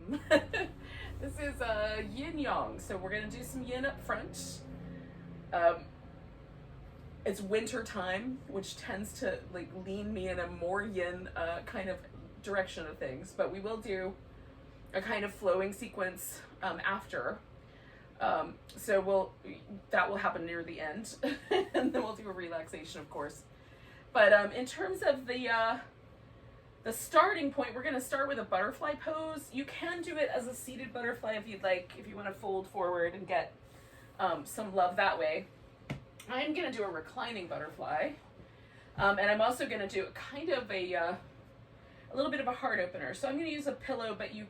This is yin yang, so we're gonna do some yin up front. It's winter time, which tends to like lean me in a more yin kind of direction of things, but we will do a kind of flowing sequence after. So that will happen near the end, and then we'll do a relaxation, of course. But in terms of the starting point, we're going to start with a butterfly pose. You can do it as a seated butterfly if you'd like, if you want to fold forward and get some love that way. I'm going to do a reclining butterfly, and I'm also going to do kind of a little bit of a heart opener. So I'm going to use a pillow, but you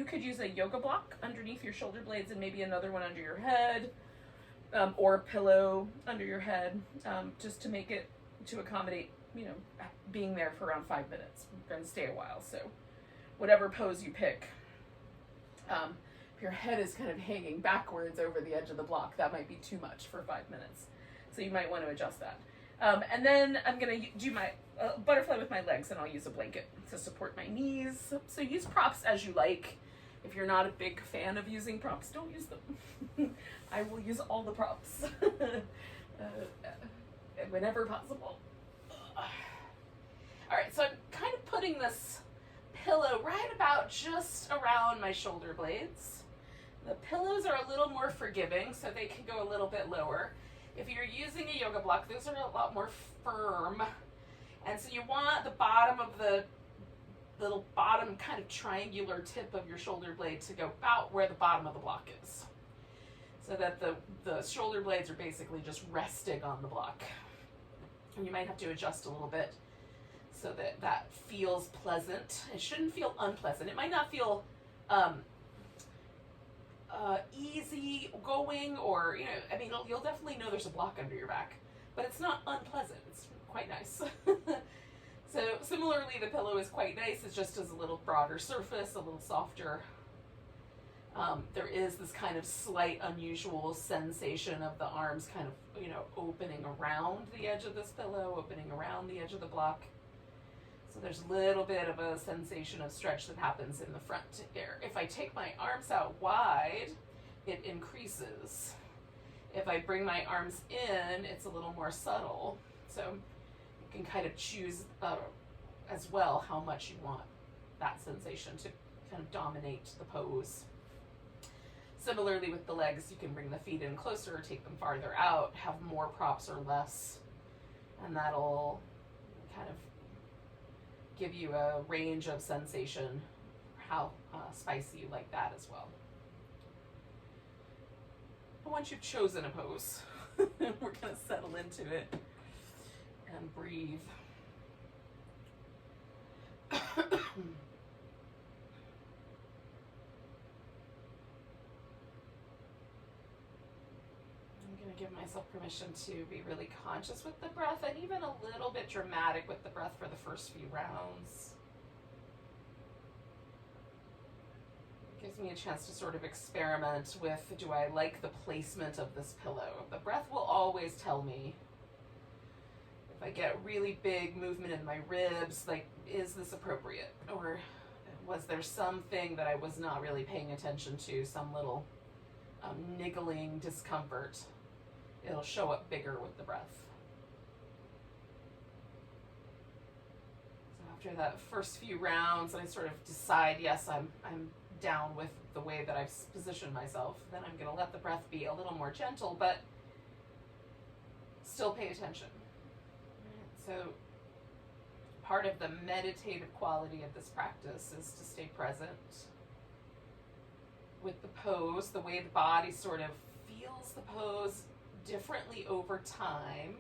could use a yoga block underneath your shoulder blades and maybe another one under your head, or a pillow under your head, just to make it, to accommodate, you know, being there for around 5 minutes. We're going to stay a while, so whatever pose you pick. If your head is kind of hanging backwards over the edge of the block, that might be too much for 5 minutes. So you might want to adjust that. And then I'm going to do my butterfly with my legs, and I'll use a blanket to support my knees. So use props as you like. If you're not a big fan of using props, don't use them. I will use all the props whenever possible. All right, so I'm kind of putting this pillow right about just around my shoulder blades. The pillows are a little more forgiving, so they can go a little bit lower. If you're using a yoga block, those are a lot more firm. And so you want the bottom of the little bottom kind of triangular tip of your shoulder blade to go about where the bottom of the block is. So that the shoulder blades are basically just resting on the block. And you might have to adjust a little bit so that that feels pleasant. It shouldn't feel unpleasant. It might not feel easy going, or, you know, I mean, you'll definitely know there's a block under your back, but it's not unpleasant. It's quite nice. So similarly, the pillow is quite nice. It's just as a little broader surface, a little softer. There is this kind of slight unusual sensation of the arms kind of, you know, opening around the edge of this pillow, opening around the edge of the block. So there's a little bit of a sensation of stretch that happens in the front here. If I take my arms out wide, it increases. If I bring my arms in, it's a little more subtle. So you can kind of choose as well how much you want that sensation to kind of dominate the pose. Similarly with the legs, you can bring the feet in closer, take them farther out, have more props or less, and that'll kind of give you a range of sensation, how spicy you like that as well. But once you've chosen a pose, we're going to settle into it and breathe. Give myself permission to be really conscious with the breath, and even a little bit dramatic with the breath for the first few rounds. It gives me a chance to sort of experiment with, do I like the placement of this pillow? The breath will always tell me. If I get really big movement in my ribs, like, is this appropriate? Or was there something that I was not really paying attention to, some little niggling discomfort? It'll show up bigger with the breath. So after that first few rounds, I sort of decide, yes, I'm down with the way that I've positioned myself. Then I'm going to let the breath be a little more gentle, but still pay attention. So part of the meditative quality of this practice is to stay present with the pose, the way the body sort of feels the pose differently over time,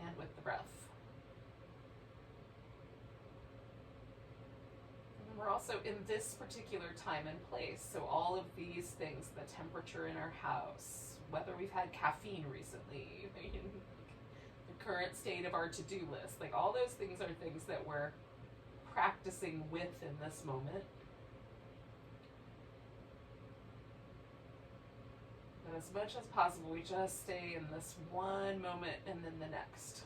and with the breath. And we're also in this particular time and place, so all of these things, the temperature in our house, whether we've had caffeine recently, the current state of our to-do list, like all those things are things that we're practicing with in this moment. But as much as possible, we just stay in this one moment and then the next.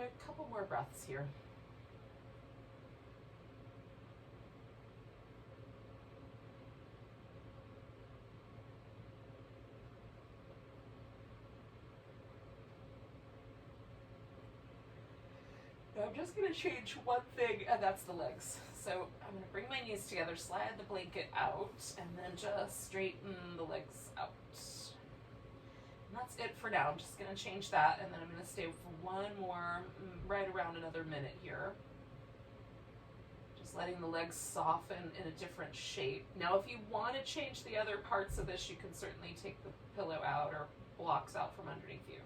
a couple more breaths here. I'm just going to change one thing, and that's the legs. So I'm going to bring my knees together, slide the blanket out, and then just straighten the legs out. And that's it for now. I'm just going to change that, and then I'm going to stay for one more, right around another minute here. Just letting the legs soften in a different shape. Now, if you want to change the other parts of this, you can certainly take the pillow out or blocks out from underneath you.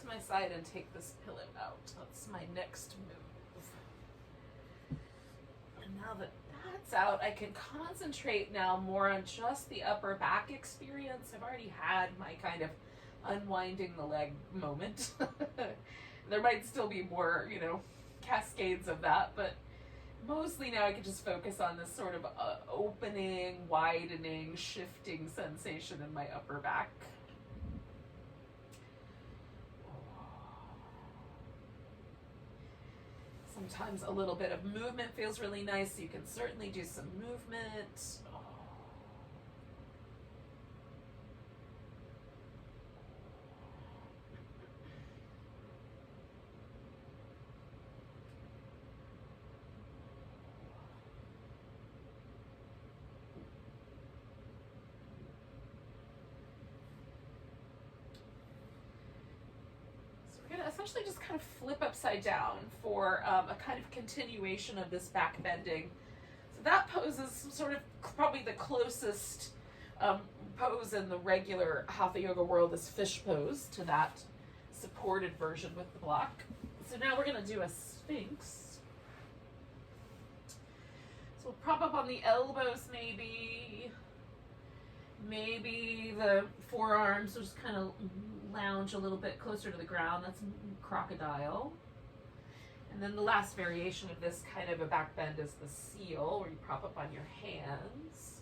To my side and take this pillow out. That's my next move. And now that that's out, I can concentrate now more on just the upper back experience. I've already had my kind of unwinding the leg moment. There might still be more, cascades of that, but mostly now I can just focus on this sort of opening, widening, shifting sensation in my upper back. Sometimes a little bit of movement feels really nice, so you can certainly do some movement. Essentially just kind of flip upside down for a kind of continuation of this back bending. So that pose is sort of probably the closest pose in the regular Hatha Yoga world is fish pose to that supported version with the block. So now we're going to do a Sphinx. So we'll prop up on the elbows maybe the forearms will just kind of lounge a little bit closer to the ground. That's crocodile. And then the last variation of this kind of a back bend is the seal, where you prop up on your hands.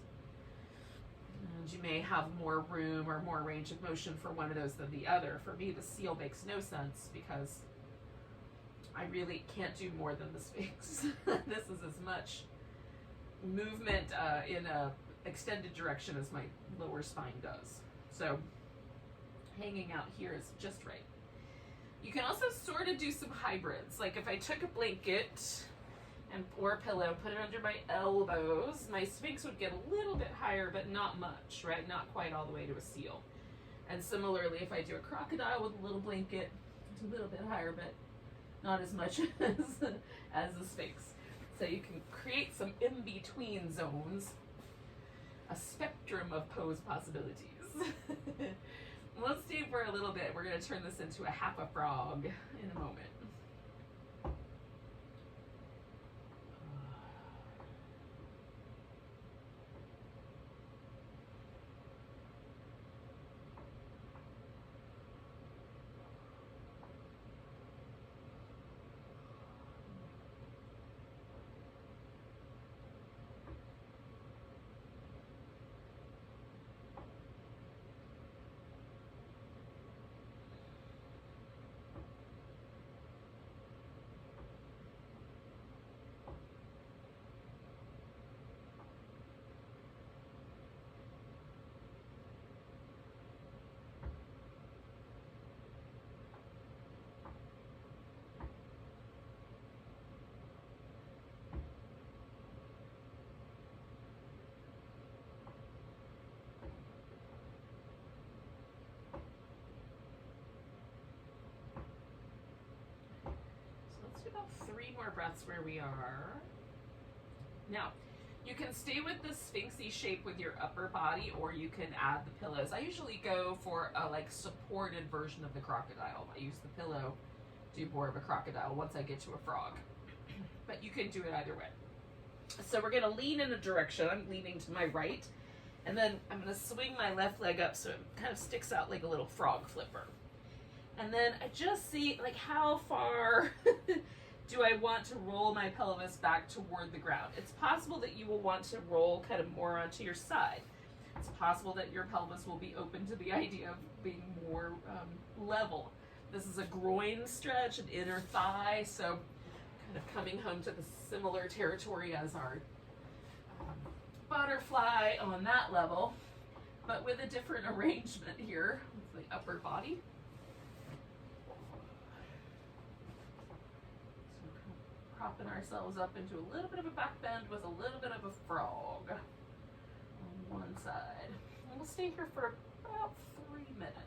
And you may have more room or more range of motion for one of those than the other. For me, the seal makes no sense because I really can't do more than the Sphinx. This is as much movement in a extended direction as my lower spine does. So hanging out here is just right. You can also sort of do some hybrids. Like if I took a blanket or a pillow, put it under my elbows, my Sphinx would get a little bit higher, but not much, right? Not quite all the way to a seal. And similarly, if I do a crocodile with a little blanket, it's a little bit higher, but not as much as the Sphinx. So you can create some in-between zones, a spectrum of pose possibilities. Let's do for a little bit. We're going to turn this into a half a frog in a moment. 3 more breaths where we are. Now, you can stay with the sphinxy shape with your upper body, or you can add the pillows. I usually go for a like supported version of the crocodile. I use the pillow to do more of a crocodile once I get to a frog. But you can do it either way. So we're going to lean in a direction. I'm leaning to my right. And then I'm going to swing my left leg up so it kind of sticks out like a little frog flipper. And then I just see like how far do I want to roll my pelvis back toward the ground. It's possible that you will want to roll kind of more onto your side. It's possible that your pelvis will be open to the idea of being more level. This is a groin stretch, an inner thigh, so kind of coming home to the similar territory as our butterfly on that level, but with a different arrangement here with the upper body. Propping ourselves up into a little bit of a back bend with a little bit of a frog on one side. And we'll stay here for about 3 minutes.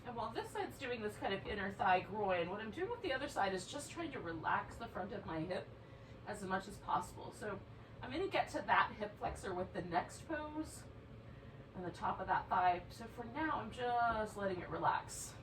And while this side's doing this kind of inner thigh groin, what I'm doing with the other side is just trying to relax the front of my hip as much as possible. So I'm going to get to that hip flexor with the next pose on the top of that thigh. So for now, I'm just letting it relax.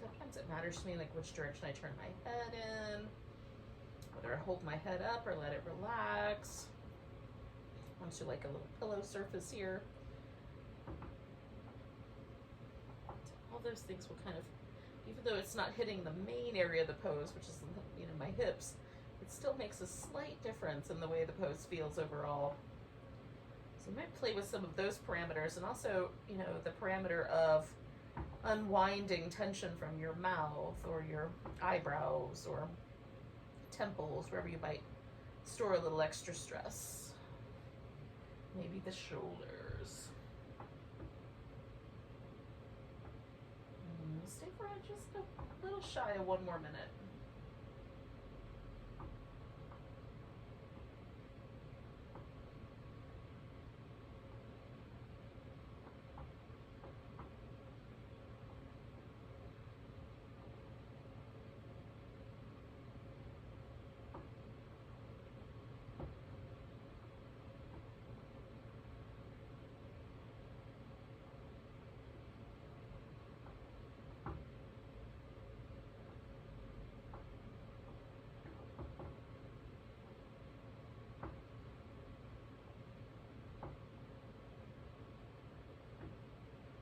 Sometimes it matters to me like which direction I turn my head in, whether I hold my head up or let it relax onto like a little pillow surface here. All those things will kind of, even though it's not hitting the main area of the pose, which is, you know, my hips, it still makes a slight difference in the way the pose feels overall. So you might play with some of those parameters, and also, you know, the parameter of unwinding tension from your mouth or your eyebrows or temples, wherever you might store a little extra stress. Maybe the shoulders. Stay for just a little shy of 1 more minute.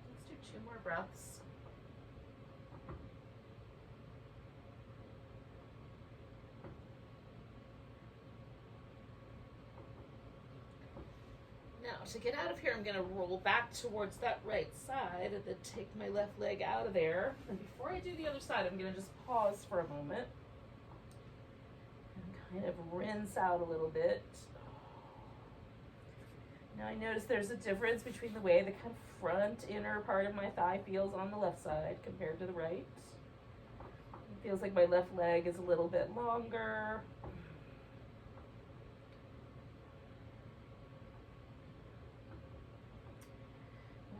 Let's do 2 more breaths. Now, to get out of here, I'm going to roll back towards that right side and then take my left leg out of there. And before I do the other side, I'm going to just pause for a moment and kind of rinse out a little bit. Now I notice there's a difference between the way the kind of front inner part of my thigh feels on the left side compared to the right. It feels like my left leg is a little bit longer.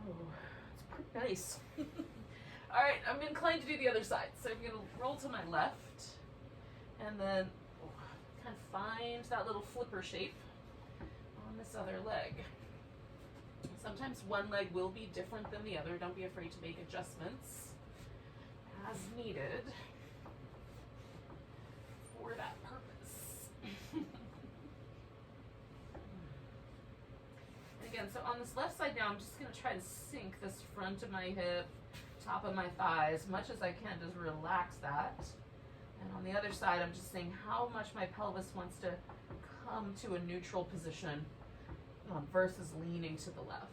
Oh, it's pretty nice. All right, I'm inclined to do the other side. So I'm going to roll to my left and then kind of find that little flipper shape on this other leg. Sometimes one leg will be different than the other. Don't be afraid to make adjustments as needed for that purpose. And again, so on this left side now, I'm just going to try to sink this front of my hip, top of my thigh as much as I can. Just relax that. And on the other side, I'm just saying how much my pelvis wants to come to a neutral position versus leaning to the left.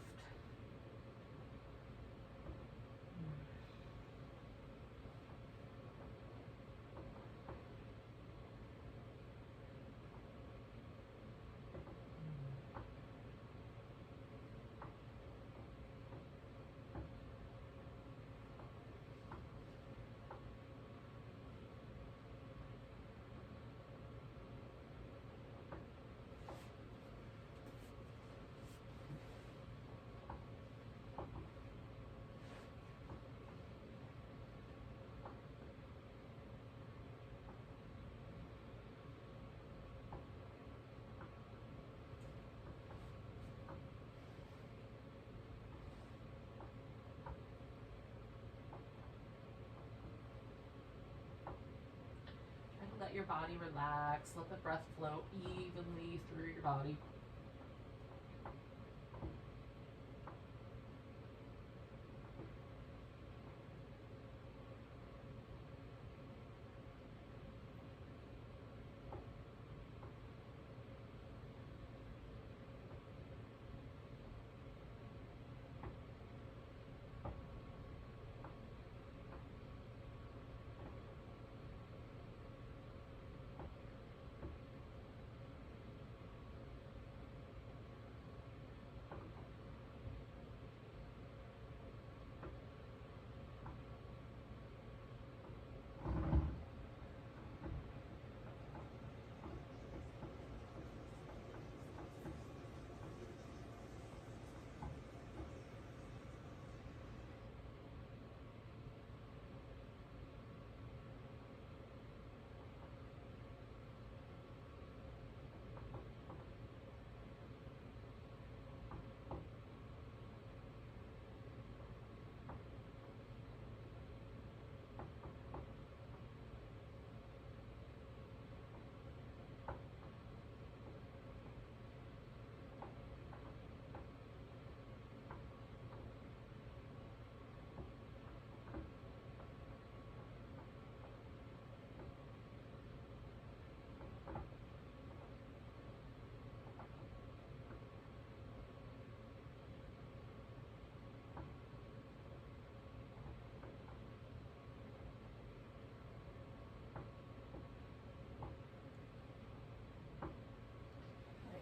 Let your body relax. Let the breath flow evenly through your body.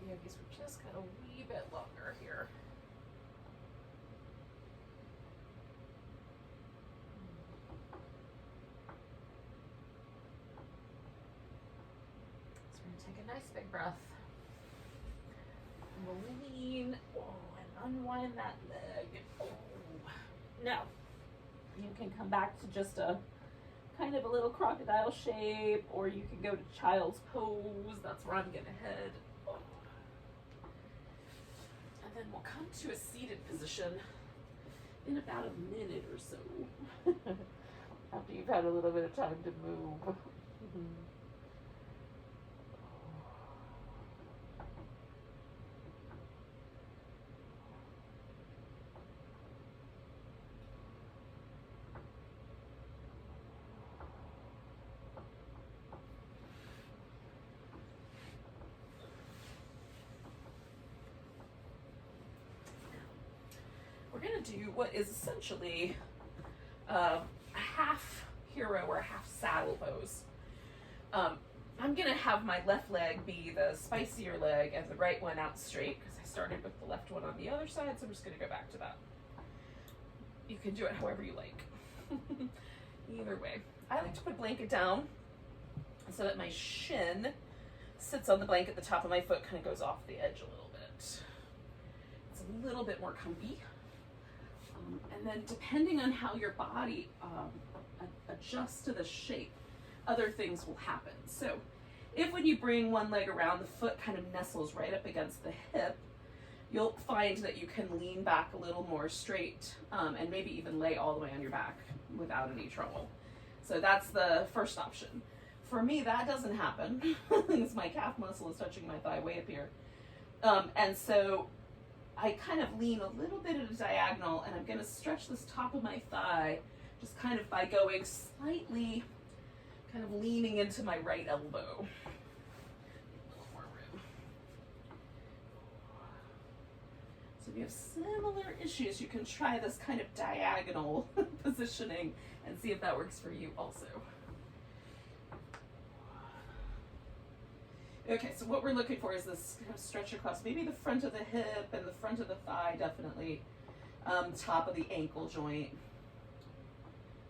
Yogis, we're just got a wee bit longer here. So we're going to take a nice big breath. And we'll lean and unwind that leg. Now, you can come back to just a kind of a little crocodile shape, or you can go to child's pose. That's where I'm going to head. And then we'll come to a seated position in about a minute or so, after you've had a little bit of time to move. We're going to do what is essentially a half hero or half saddle pose. I'm going to have my left leg be the spicier leg and the right one out straight, because I started with the left one on the other side, so I'm just going to go back to that. You can do it however you like. Either way. I like to put a blanket down so that my shin sits on the blanket, the top of my foot kind of goes off the edge a little bit. It's a little bit more comfy. And then depending on how your body adjusts to the shape, other things will happen. So if when you bring one leg around, the foot kind of nestles right up against the hip, you'll find that you can lean back a little more straight, and maybe even lay all the way on your back without any trouble. So that's the first option. For me, that doesn't happen because my calf muscle is touching my thigh way up here. And so I kind of lean a little bit at a diagonal, and I'm going to stretch this top of my thigh just kind of by going slightly, kind of leaning into my right elbow. A little more room. So if you have similar issues, you can try this kind of diagonal positioning and see if that works for you also. Okay, so what we're looking for is this kind of stretch across maybe the front of the hip and the front of the thigh, definitely. Top of the ankle joint.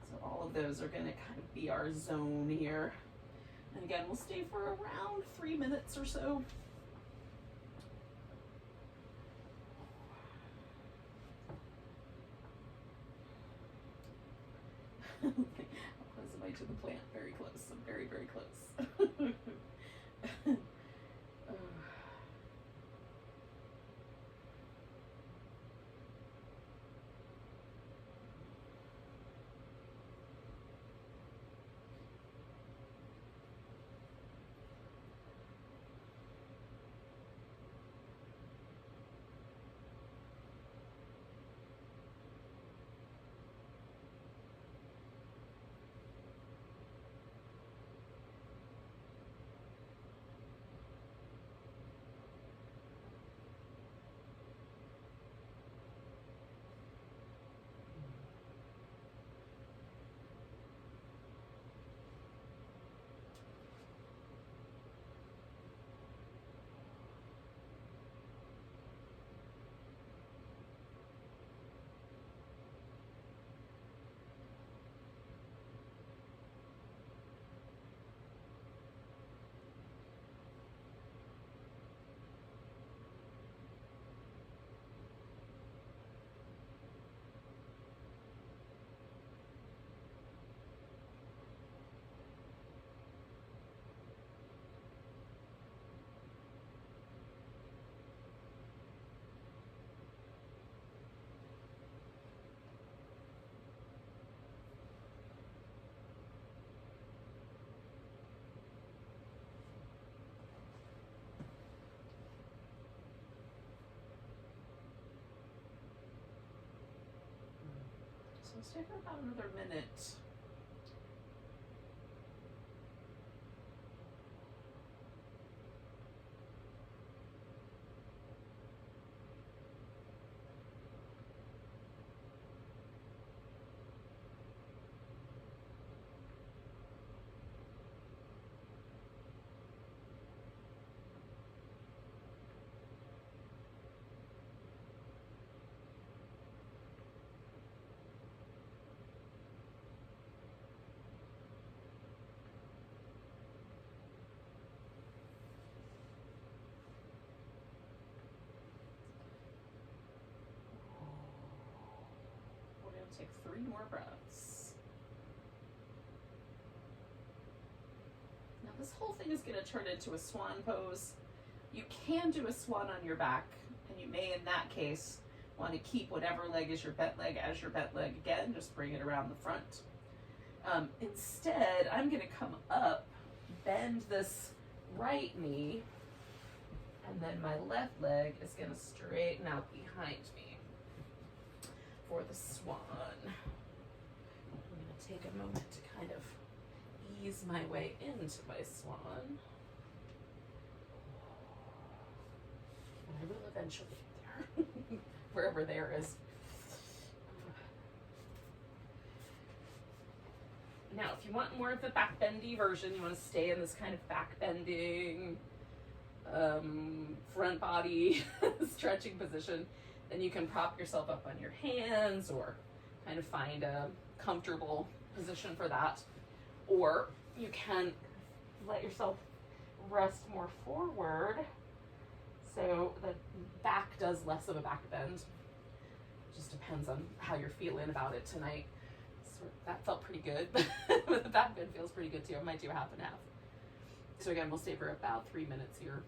So all of those are going to kind of be our zone here. And again, we'll stay for around 3 minutes or so. How close am I to the plant? Very close. I'm very, very close. So stay for about another minute. Take 3 more breaths. Now this whole thing is going to turn into a swan pose. You can do a swan on your back, and you may in that case want to keep whatever leg is your bent leg as your bent leg again, just bring it around the front. Instead, I'm going to come up, bend this right knee, and then my left leg is going to straighten out behind me for the swan. I'm going to take a moment to kind of ease my way into my swan. And I will eventually get there, wherever there is. Now, if you want more of the back bendy version, you want to stay in this kind of back bending, front body stretching position, then you can prop yourself up on your hands or kind of find a comfortable position for that. Or you can let yourself rest more forward so the back does less of a back bend. Just depends on how you're feeling about it tonight. So that felt pretty good, but the back bend feels pretty good too. I might do half and half. So again, we'll stay for about 3 minutes here.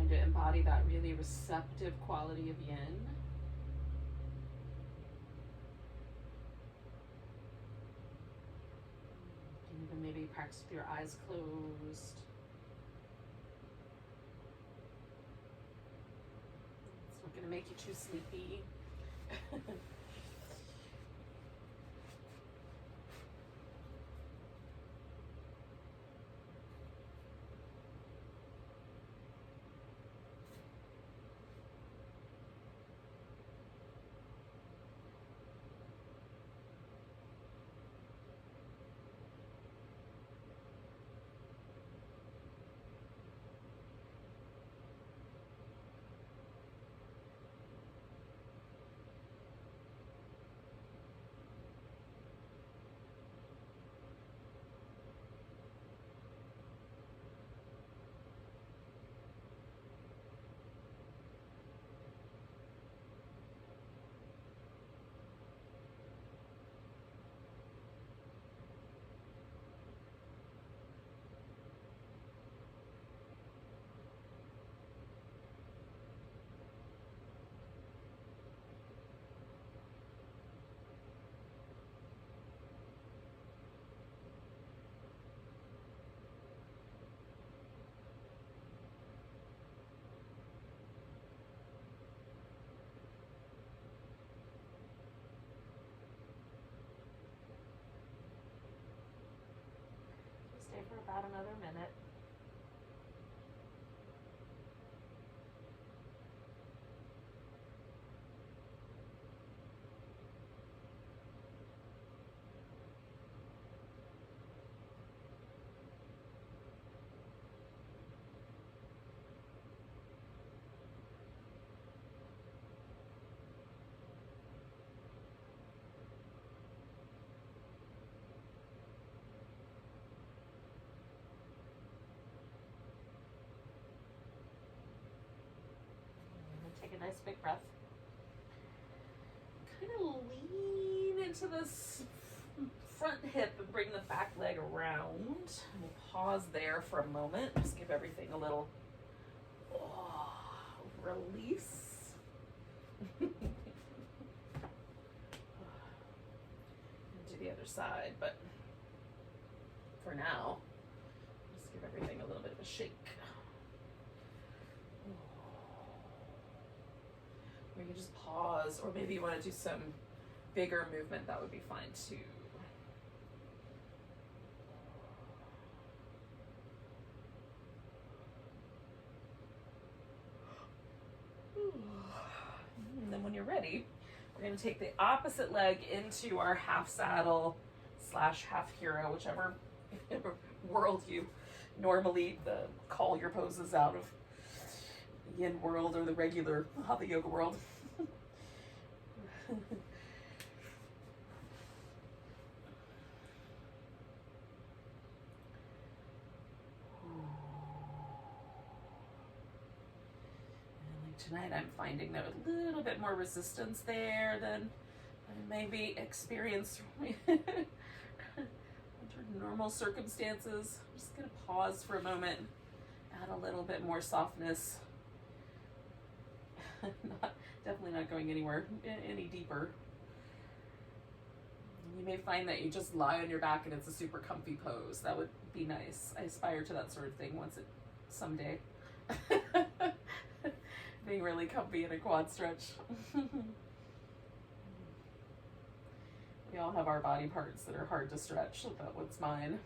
To embody that really receptive quality of yin. You can even maybe practice with your eyes closed. It's not going to make you too sleepy. Stay for about another minute. Take a nice big breath. Kind of lean into this front hip and bring the back leg around. We'll pause there for a moment. Just give everything a little release. And do the other side, but for now, just give everything a little bit of a shake. Or you can just pause, or maybe you want to do some bigger movement, that would be fine too. And then when you're ready, we're going to take the opposite leg into our half saddle / half hero, whichever world you normally call your poses out of. Yin world or the regular hatha yoga world. Tonight I'm finding that a little bit more resistance there than I maybe experienced under normal circumstances. I'm just going to pause for a moment, add a little bit more softness. Definitely not going anywhere any deeper. You may find that you just lie on your back and it's a super comfy pose. That would be nice. I aspire to that sort of thing someday. Being really comfy in a quad stretch. We all have our body parts that are hard to stretch. That one's mine.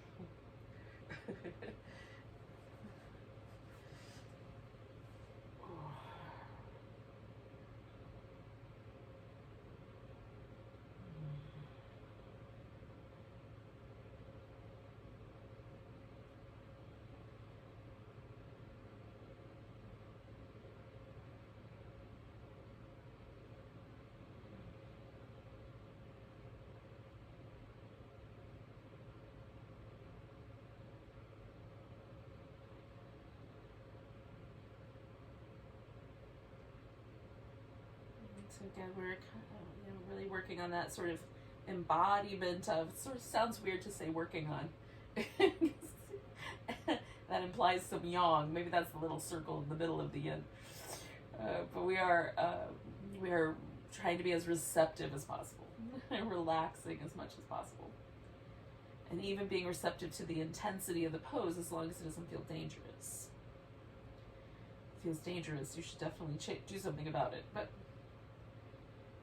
So again, we're really working on that sort of embodiment of, sort of sounds weird to say working on. That implies some yang. Maybe that's the little circle in the middle of the yin. But we are trying to be as receptive as possible, and relaxing as much as possible, and even being receptive to the intensity of the pose, as long as it doesn't feel dangerous. If it feels dangerous, you should definitely do something about it. But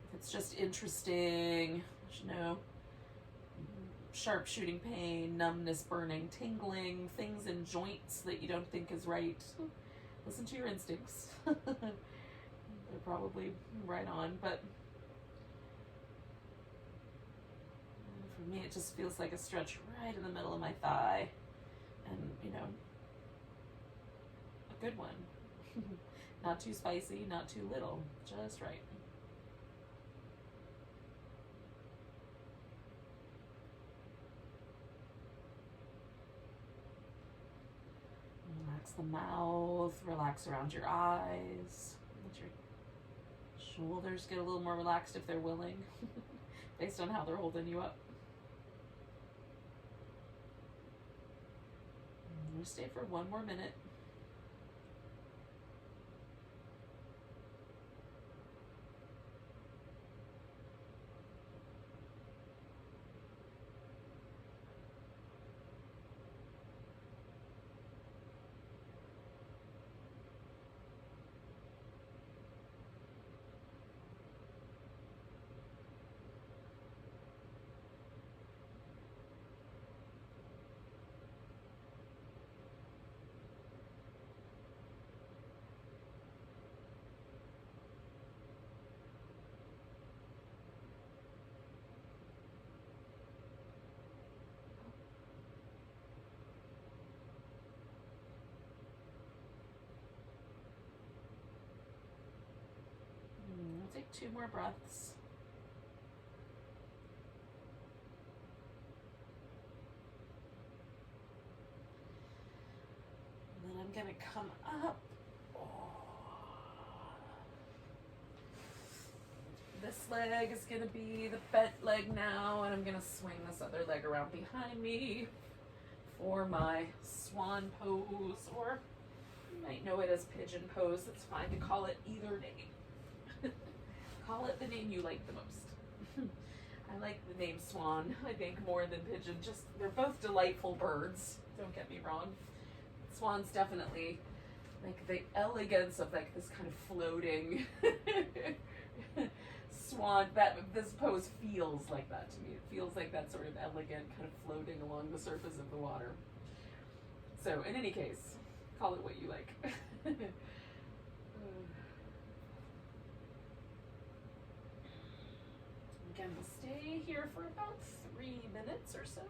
if it's just interesting, sharp shooting pain, numbness, burning, tingling, things in joints that you don't think is right, listen to your instincts. They're probably right on, but for me it just feels like a stretch right in the middle of my thigh, and a good one. Not too spicy, not too little, just right. Relax the mouth, relax around your eyes. Let your shoulders get a little more relaxed if they're willing, based on how they're holding you up. I'm going to stay for one more minute. We'll take 2 more breaths. And then I'm going to come up. This leg is going to be the bent leg now, and I'm going to swing this other leg around behind me for my Swan Pose, or you might know it as Pigeon Pose. It's fine to call it either name. Call it the name you like the most. I like the name Swan, I think, more than Pigeon. Just, they're both delightful birds, don't get me wrong. Swan's definitely like the elegance of like this kind of floating swan. This pose feels like that to me. It feels like that sort of elegant kind of floating along the surface of the water. So in any case, call it what you like. Again, we'll stay here for about 3 minutes or so.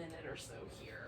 minute or so here.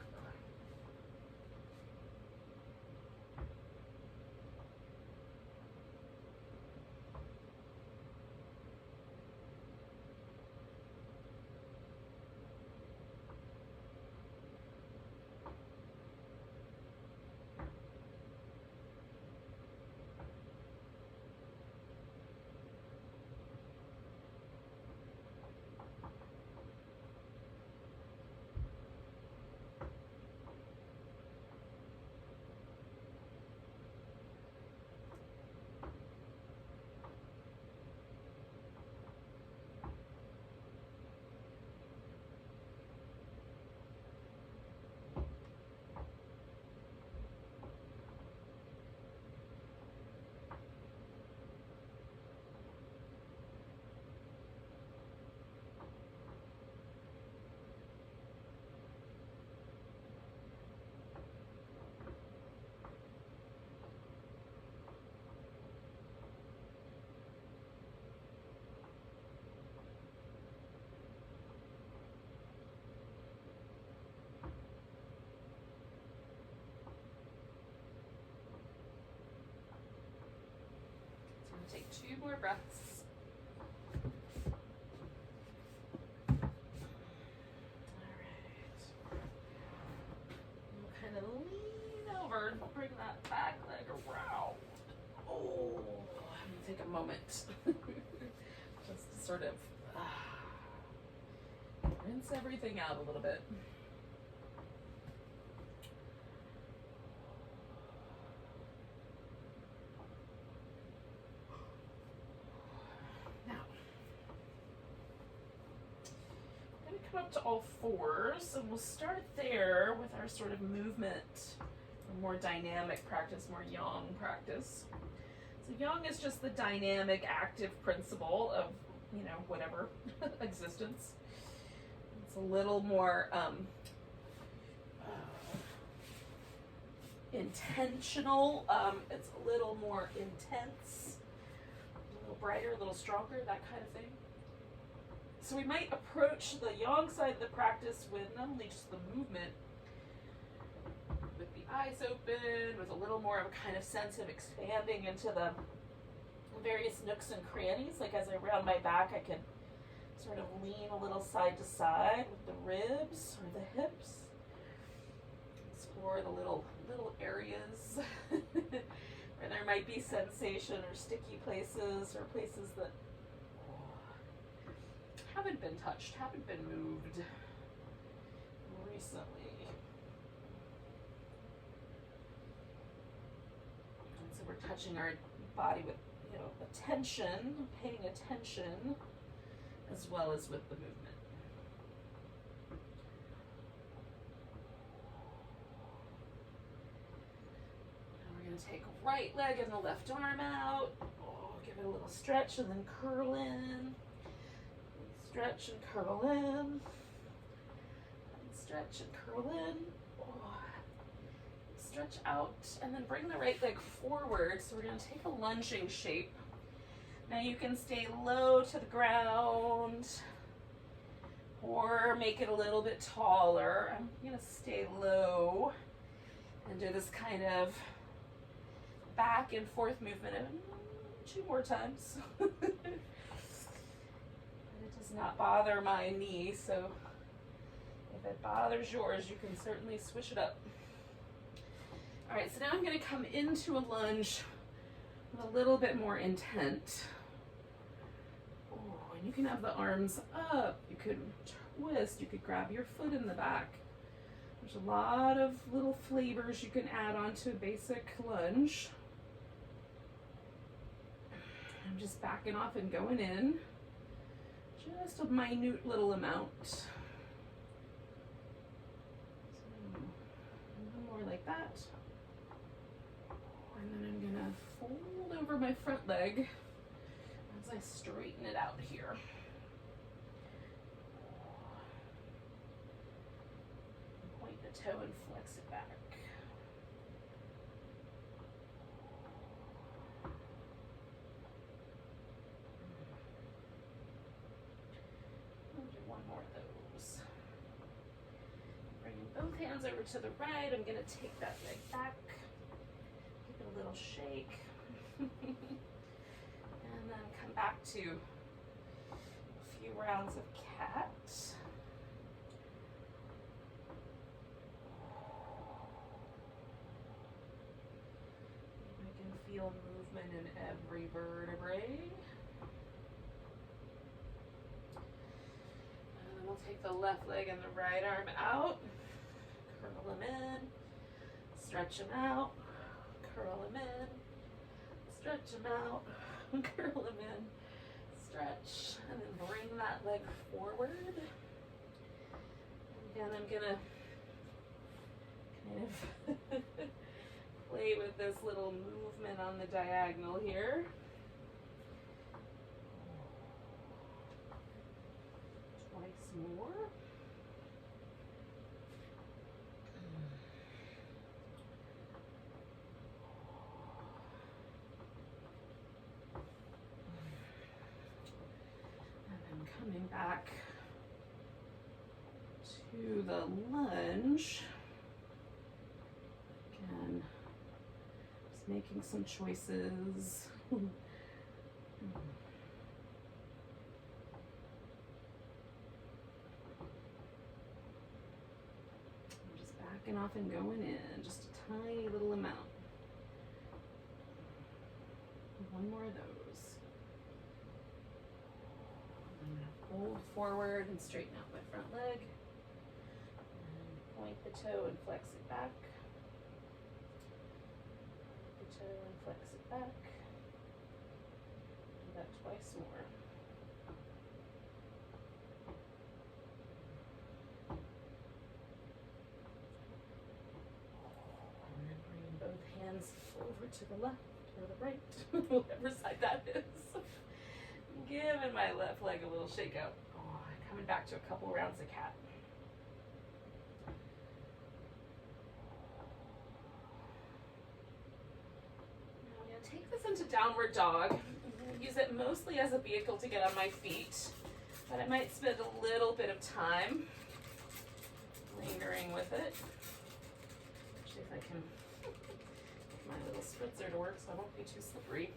Take 2 more breaths. All right. We'll kind of lean over and bring that back leg around. Oh, I'm gonna take a moment just to sort of rinse everything out a little bit. Up to all fours, and we'll start there with our sort of movement, a more dynamic practice, more yang practice. So yang is just the dynamic, active principle of, you know, whatever existence. It's a little more intentional. It's a little more intense, a little brighter, a little stronger, that kind of thing. So we might approach the yang side of the practice with not only just the movement, with the eyes open, with a little more of a kind of sense of expanding into the various nooks and crannies. Like as I round my back, I can sort of lean a little side to side with the ribs or the hips. Explore the little areas where there might be sensation or sticky places or places that haven't been touched, haven't been moved recently. And so we're touching our body with, you know, attention, paying attention, as well as with the movement. Now we're going to take a right leg and the left arm out. Oh, give it a little stretch and then curl in. Stretch and curl in, and stretch and curl in, stretch out, and then bring the right leg forward. So we're going to take a lunging shape. Now you can stay low to the ground or make it a little bit taller. I'm going to stay low and do this kind of back and forth movement 2 more times. Not bother my knee, so if it bothers yours, you can certainly switch it up. All right, so now I'm going to come into a lunge with a little bit more intent. Oh, and you can have the arms up, you could twist, you could grab your foot in the back. There's a lot of little flavors you can add onto a basic lunge. I'm just backing off and going in. Just a minute little amount. So, more like that. And then I'm gonna fold over my front leg as I straighten it out here. Point the toe and flex it back. both hands over to the right. I'm going to take that leg back, give it a little shake, and then come back to a few rounds of cat. I can feel movement in every vertebrae. We'll take the left leg and the right arm out, curl them in, stretch them out, curl them in, stretch them out, curl them in, stretch, and then bring that leg forward. Again, I'm gonna kind of play with this little movement on the diagonal here. More. And then coming back to the lunge. Again, just making some choices. Backing off and going in, just a tiny little amount. One more of those. I'm going to hold forward and straighten out my front leg. And point the toe and flex it back. The toe and flex it back. Do that twice more. Hands over to the left or the right, whatever side that is. Giving my left leg a little shake out. Oh, coming back to a couple rounds of cat. Now I'm going to take this into downward dog. I'm going to use it mostly as a vehicle to get on my feet, but I might spend a little bit of time lingering with it. See if I can my little spritzer to work so I won't be too slippery.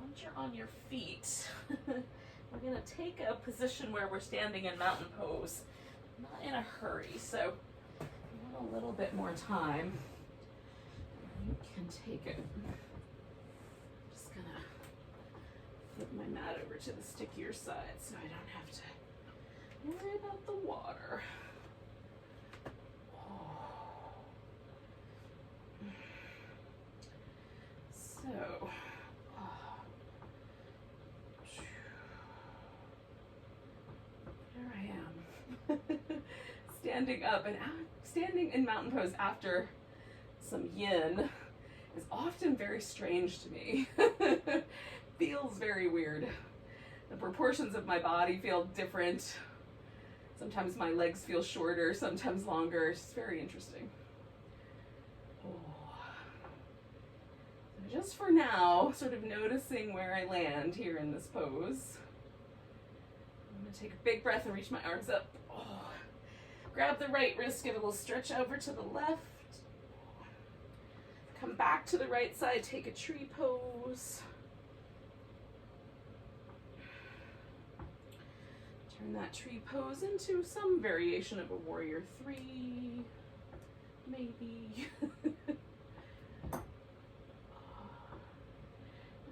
Once you're on your feet, we're going to take a position where we're standing in mountain pose. Not in a hurry, so you want a little bit more time. You can take it. I'm just going to flip my mat over to the stickier side so I don't have to worry about the water. So, standing up and standing in mountain pose after some yin is often very strange to me. Feels very weird. The proportions of my body feel different. Sometimes my legs feel shorter, sometimes longer. It's very interesting. Oh. So just for now, sort of noticing where I land here in this pose. I'm going to take a big breath and reach my arms up. Oh. Grab the right wrist, give a little stretch over to the left. Come back to the right side, take a tree pose. Turn that tree pose into some variation of a warrior 3, maybe.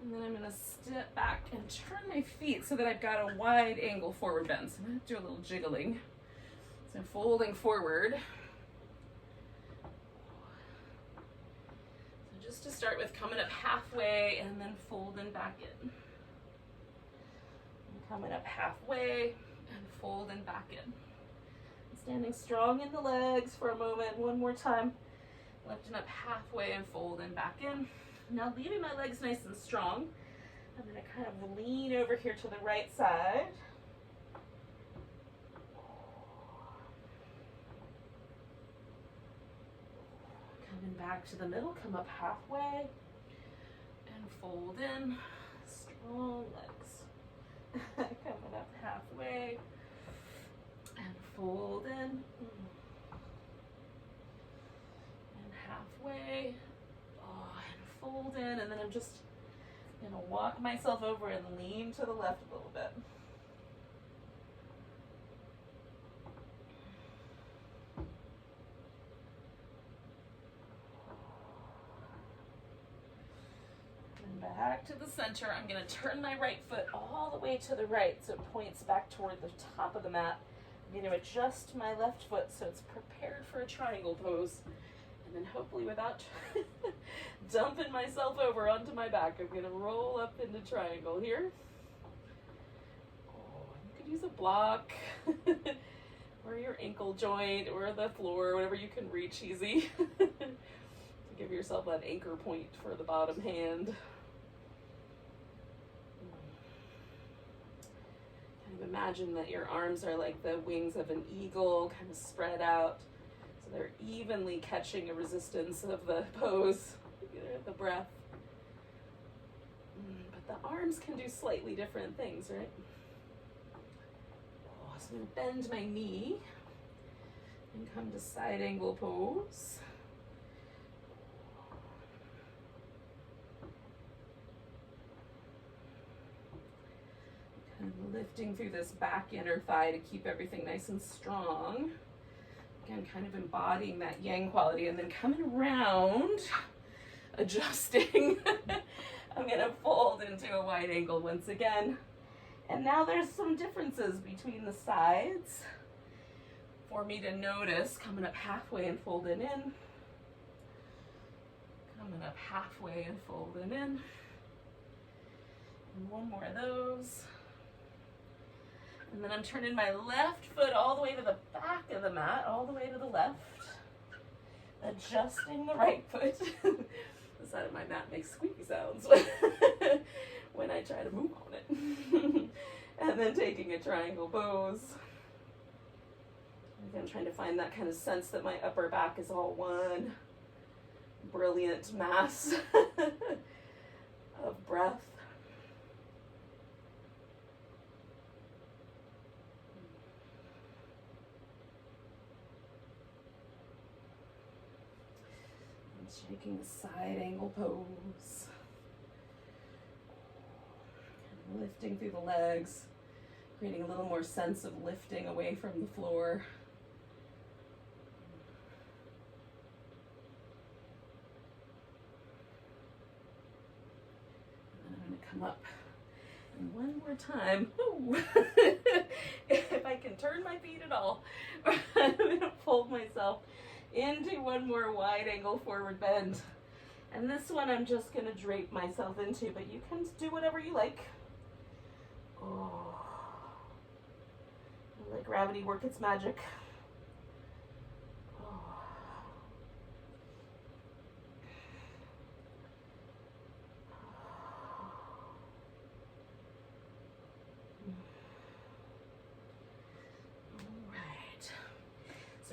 And then I'm going to step back and turn my feet so that I've got a wide angle forward bend. So I'm going to do a little jiggling. So folding forward. So just to start with, coming up halfway and then folding back in. And coming up halfway and folding back in. Standing strong in the legs for a moment. One more time. Lifting up halfway and folding back in. Now leaving my legs nice and strong. I'm going to kind of lean over here to the right side. Coming back to the middle, come up halfway and fold in. Strong legs. Coming up halfway and fold in. And halfway. Oh, and fold in. And then I'm just going to walk myself over and lean to the left a little bit. Back to the center. I'm going to turn my right foot all the way to the right so it points back toward the top of the mat. I'm going to adjust my left foot so it's prepared for a triangle pose. And then hopefully without dumping myself over onto my back, I'm going to roll up into triangle here. Oh, you could use a block or your ankle joint or the floor, whatever you can reach easy. Give yourself an anchor point for the bottom hand. Kind of imagine that your arms are like the wings of an eagle, kind of spread out. So they're evenly catching a resistance of the pose, the breath. But the arms can do slightly different things, right? Oh, so I'm going to bend my knee and come to side angle pose. And lifting through this back inner thigh to keep everything nice and strong. Again, kind of embodying that yang quality, and then coming around, adjusting. I'm gonna fold into a wide angle once again. And now there's some differences between the sides for me to notice. Coming up halfway and folding in. Coming up halfway and folding in. And one more of those. And then I'm turning my left foot all the way to the back of the mat, all the way to the left. Adjusting the right foot. The side of my mat makes squeaky sounds when I try to move on it. And then taking a triangle pose. Again, trying to find that kind of sense that my upper back is all one brilliant mass of breath. Taking the side angle pose. And lifting through the legs, creating a little more sense of lifting away from the floor. And then I'm going to come up. And one more time. If I can turn my feet at all, I'm going to fold myself into one more wide angle forward bend. And this one I'm just going to drape myself into, but you can do whatever you like. Oh, let gravity work its magic. Oh.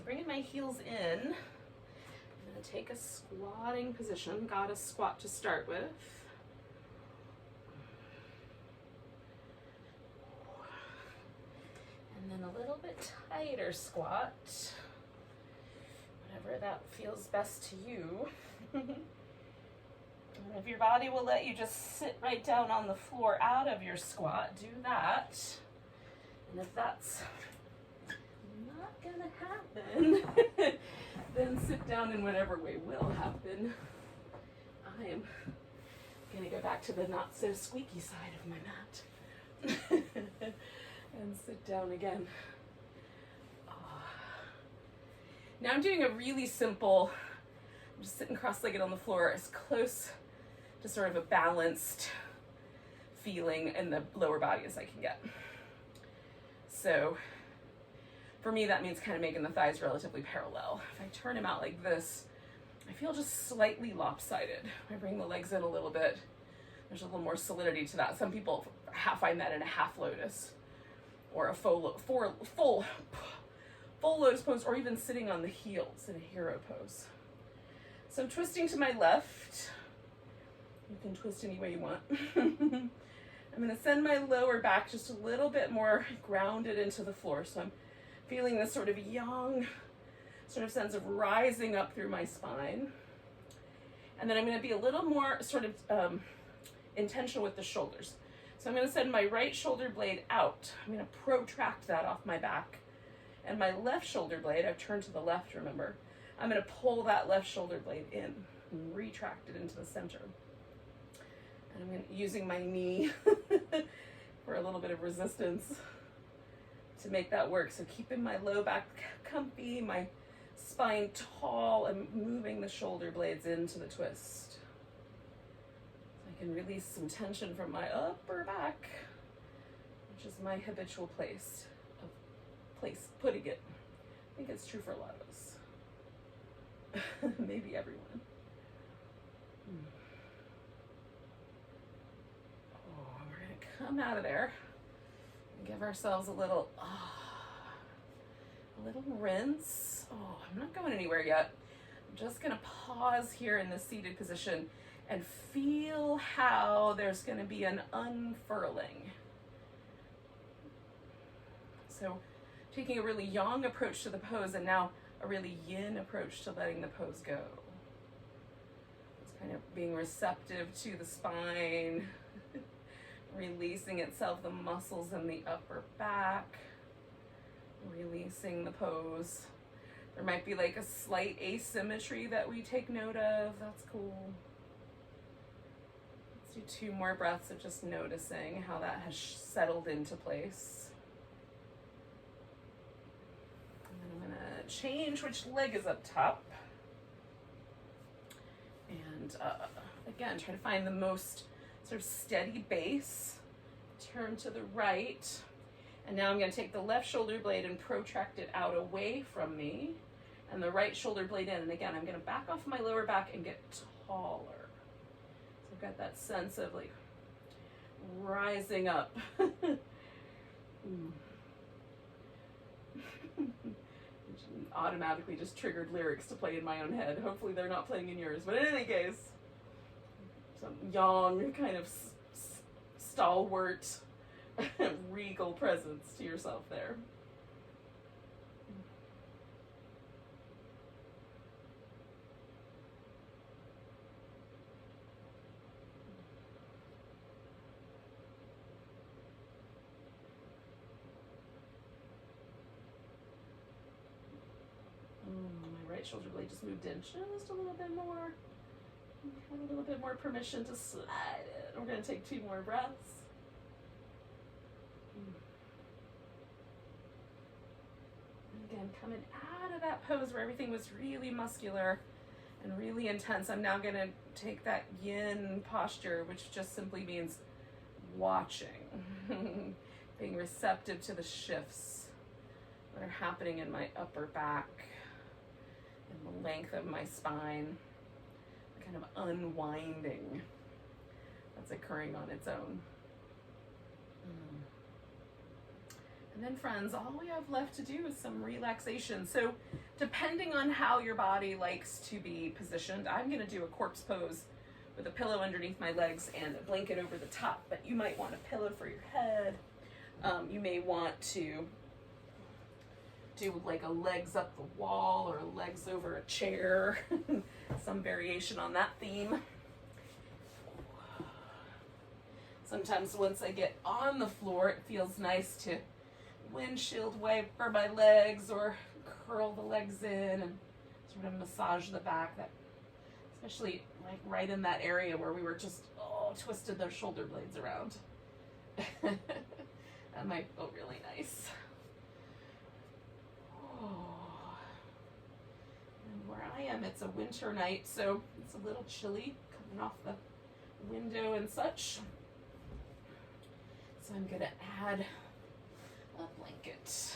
Bringing my heels in, I'm going to take a squatting position, goddess squat to start with. And then a little bit tighter squat, whatever that feels best to you. And if your body will let you just sit right down on the floor out of your squat, do that. And if that's gonna happen, then sit down in whatever way will happen. I am gonna go back to the not so squeaky side of my mat and sit down again. Oh. Now I'm doing a really simple, I'm just sitting cross-legged on the floor as close to sort of a balanced feeling in the lower body as I can get. So for me, that means kind of making the thighs relatively parallel. If I turn them out like this, I feel just slightly lopsided. I bring the legs in a little bit. There's a little more solidity to that. Some people find that in a half lotus or a full lotus pose, or even sitting on the heels in a hero pose. So I'm twisting to my left. You can twist any way you want. I'm going to send my lower back just a little bit more grounded into the floor. So I'm feeling this sort of yang sort of sense of rising up through my spine. And then I'm going to be a little more sort of intentional with the shoulders. So I'm going to send my right shoulder blade out. I'm going to protract that off my back. And my left shoulder blade, I've turned to the left, remember, I'm going to pull that left shoulder blade in and retract it into the center. And I'm using my knee for a little bit of resistance to make that work. So keeping my low back comfy, my spine tall, and moving the shoulder blades into the twist. So I can release some tension from my upper back, which is my habitual place of putting it. I think it's true for a lot of us. Maybe everyone. Oh, we're gonna come out of there and give ourselves a little rinse. Oh, I'm not going anywhere yet. I'm just gonna pause here in the seated position and feel how there's gonna be an unfurling. So taking a really yang approach to the pose, and now a really yin approach to letting the pose go. It's kind of being receptive to the spine, releasing itself, the muscles in the upper back, releasing the pose. There might be like a slight asymmetry that we take note of. That's cool. Let's do 2 more breaths of just noticing how that has settled into place. I'm gonna change which leg is up top. And again, try to find the most sort of steady base. Turn to the right. And now I'm gonna take the left shoulder blade and protract it out away from me, and the right shoulder blade in. And again, I'm gonna back off my lower back and get taller. So I've got that sense of like rising up. Automatically just triggered lyrics to play in my own head. Hopefully they're not playing in yours, but in any case, some yang kind of stalwart regal presence to yourself there. My right shoulder blade just moved in just a little bit more. Have a little bit more permission to slide it. We're going to take 2 more breaths. And again, coming out of that pose where everything was really muscular and really intense, I'm now going to take that yin posture, which just simply means watching, being receptive to the shifts that are happening in my upper back and the length of my spine, the kind of unwinding that's occurring on its own. And then friends, all we have left to do is some relaxation. So depending on how your body likes to be positioned, I'm gonna do a corpse pose with a pillow underneath my legs and a blanket over the top, but you might want a pillow for your head. You may want to do like a legs up the wall or legs over a chair, some variation on that theme. Sometimes once I get on the floor, it feels nice to windshield wiper my legs or curl the legs in and sort of massage the back, that especially like right in that area where we were just twisted those shoulder blades around. That might feel really nice. And where I am, it's a winter night, so it's a little chilly coming off the window and such. So I'm gonna add a blanket.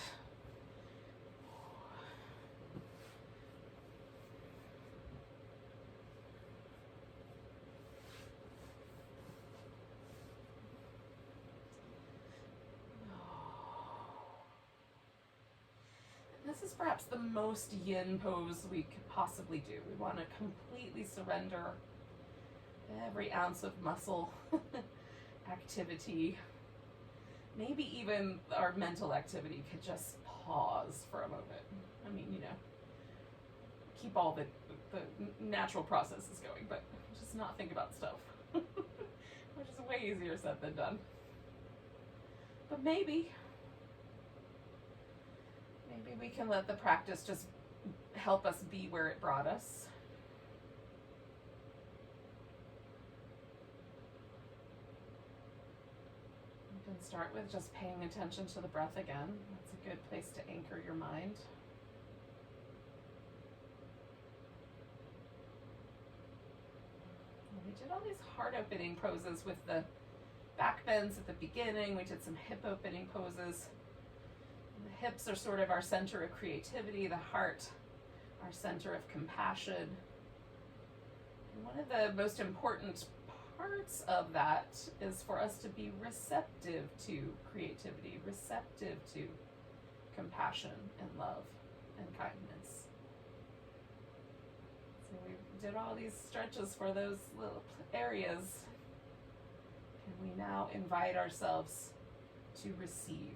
this is perhaps the most yin pose we could possibly do. We want to completely surrender every ounce of muscle activity. Maybe even our mental activity could just pause for a moment. I mean, you know, keep all the natural processes going, but just not think about stuff, which is way easier said than done. But maybe we can let the practice just help us be where it brought us. You can start with just paying attention to the breath again. That's a good place to anchor your mind. We did all these heart opening poses with the back bends at the beginning. We did some hip opening poses. The hips are sort of our center of creativity, the heart, our center of compassion. And one of the most important parts of that is for us to be receptive to creativity, receptive to compassion and love and kindness. So we did all these stretches for those little areas, and we now invite ourselves to receive.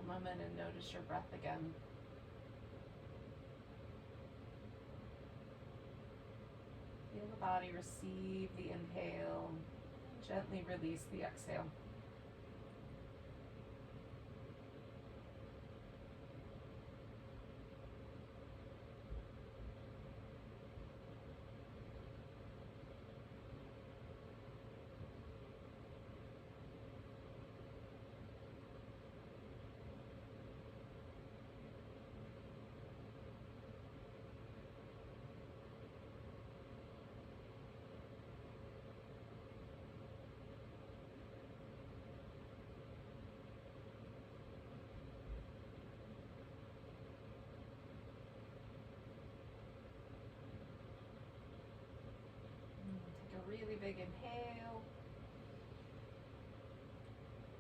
Moment and notice your breath again. Feel the body receive the inhale, and gently release the exhale. Really big inhale.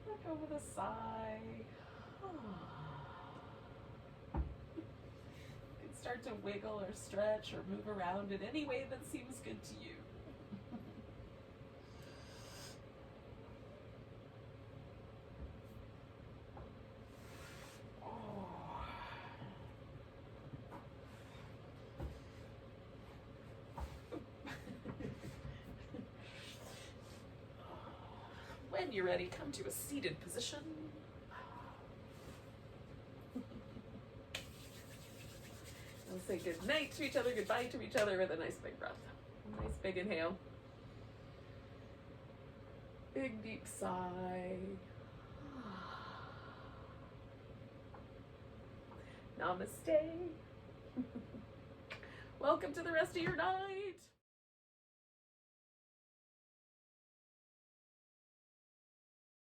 Look over the sigh. You can start start to wiggle or stretch or move around in any way that seems good to you. When you're ready, come to a seated position. And say good night to each other, goodbye to each other with a nice big breath. A nice big inhale. Big deep sigh. Namaste. Welcome to the rest of your night.